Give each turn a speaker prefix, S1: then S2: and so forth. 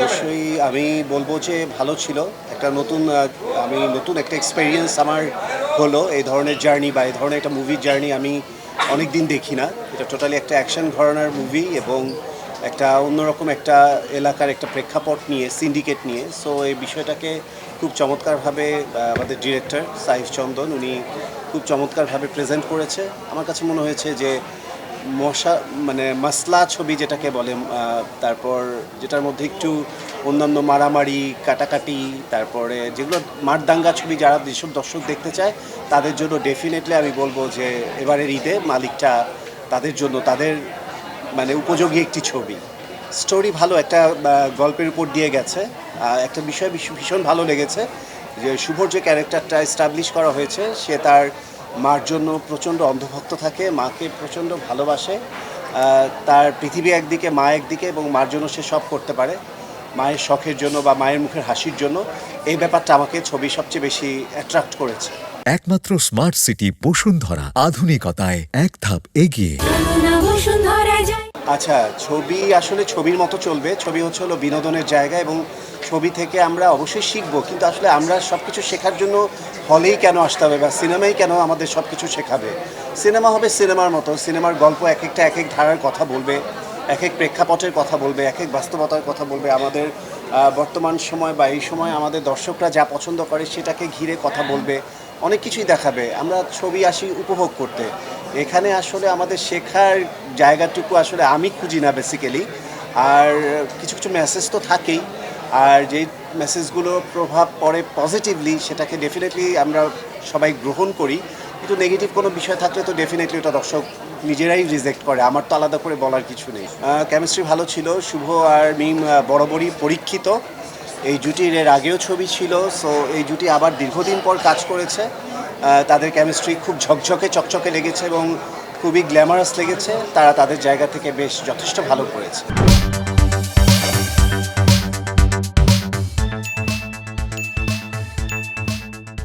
S1: অবশ্যই আমি বলবো যে ভালো ছিল। একটা আমি নতুন একটা এক্সপেরিয়েন্স আমার হলো এই ধরনের জার্নি বা এই ধরনের একটা মুভির জার্নি আমি অনেক দিন দেখি না। এটা টোটালি একটা অ্যাকশন ঘরানার মুভি এবং একটা অন্যরকম একটা এলাকার একটা প্রেক্ষাপট নিয়ে সিন্ডিকেট নিয়ে। সো এই বিষয়টাকে খুব চমৎকারভাবে আমাদের ডিরেক্টর সাইফ চন্দন উনি খুব চমৎকারভাবে প্রেজেন্ট করেছে। আমার কাছে মনে হয়েছে যে মশা মানে মাসলা ছবি যেটাকে বলে, তারপর যেটার মধ্যে একটু অন্যান্য মারামারি কাটাকাটি, তারপরে যেগুলো মারদাঙ্গা ছবি যারা যেসব দর্শক দেখতে চায় তাদের জন্য ডেফিনেটলি আমি বলবো যে এবারের ঈদে মালিকটা তাদের জন্য তাদের মানে উপযোগী একটি ছবি। স্টোরি ভালো, একটা গল্পের উপর দিয়ে গেছে। একটা বিষয় ভীষণ ভালো লেগেছে যে শুভর যে ক্যারেক্টারটা এস্টাবলিশ করা হয়েছে সে তার মার জন্য প্রচণ্ড অন্ধভক্ত থাকে, মাকে প্রচণ্ড ভালোবাসে। তার পৃথিবী একদিকে, মা একদিকে, এবং মার জন্য সে সব করতে পারে, মায়ের শখের জন্য বা মায়ের মুখের হাসির জন্য। এই ব্যাপারটা আমাকে ছবি সবচেয়ে বেশি অ্যাট্রাক্ট করেছে।
S2: একমাত্র স্মার্ট সিটি বসুন্ধরা, আধুনিকতায় এক ধাপ এগিয়ে।
S1: আচ্ছা, ছবি আসলে ছবির মতো চলবে। ছবি হলো বিনোদনের জায়গা এবং ছবি থেকে আমরা অবশ্যই শিখবো, কিন্তু আসলে আমরা সব কিছু শেখার জন্য হলেই কেন আসতে হবে বা সিনেমাই কেন আমাদের সব কিছু শেখাবে? সিনেমা হবে সিনেমার মতো, সিনেমার গল্প এক একটা এক এক ধারার কথা বলবে, এক এক প্রেক্ষাপটের কথা বলবে, এক এক বাস্তবতার কথা বলবে। আমাদের বর্তমান সময় বা এই সময় আমাদের দর্শকরা যা পছন্দ করে সেটাকে ঘিরে কথা বলবে, অনেক কিছুই দেখাবে। আমরা ছবি আসি উপভোগ করতে, এখানে আসলে আমাদের শেখার জায়গাটুকু আসলে আমি খুঁজি না বেসিক্যালি। আর কিছু কিছু মেসেজ তো থাকেই, আর যেই মেসেজগুলো প্রভাব পড়ে পজিটিভলি সেটাকে ডেফিনেটলি আমরা সবাই গ্রহণ করি, কিন্তু নেগেটিভ কোনো বিষয় থাকলে তো ডেফিনেটলি ওটা দর্শক নিজেরাই রিজেক্ট করে, আমার তো আলাদা করে বলার কিছু নেই। কেমিস্ট্রি ভালো ছিল, শুভ আর মিম বরাবরই পরীক্ষিত। এই জুটির এর আগেও ছবি ছিল, সো এই জুটি আবার দীর্ঘদিন পর কাজ করেছে। তাদের কেমিস্ট্রি খুব ঝকঝকে চকচকে লেগেছে এবং খুবই গ্ল্যামারাস লেগেছে। তারা তাদের জায়গা থেকে বেশ যথেষ্ট ভালো করেছে।